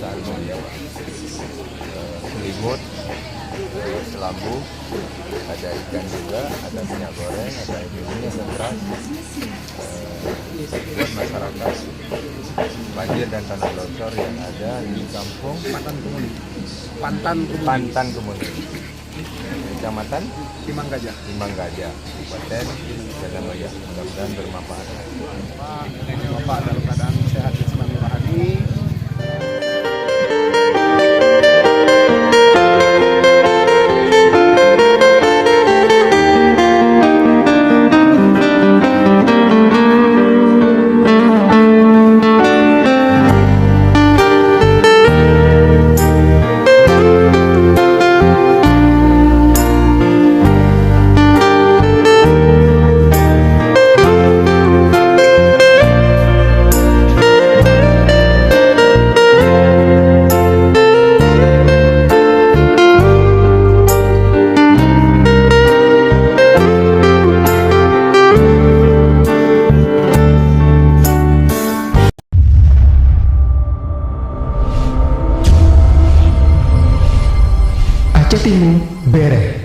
perusahaan selimut, selambu, ada ikan juga, ada minyak goreng, ada ini, ada beras, buat masyarakat banjir dan tanah longsor yang ada di kampung Pantan Kemuning, Kecamatan Timang Gajah. Kabupaten Jagabaya. Mudah-mudahan bermanfaat. Bapak dalam keadaan sehat dan senang rohani. Aceh Timur Bere.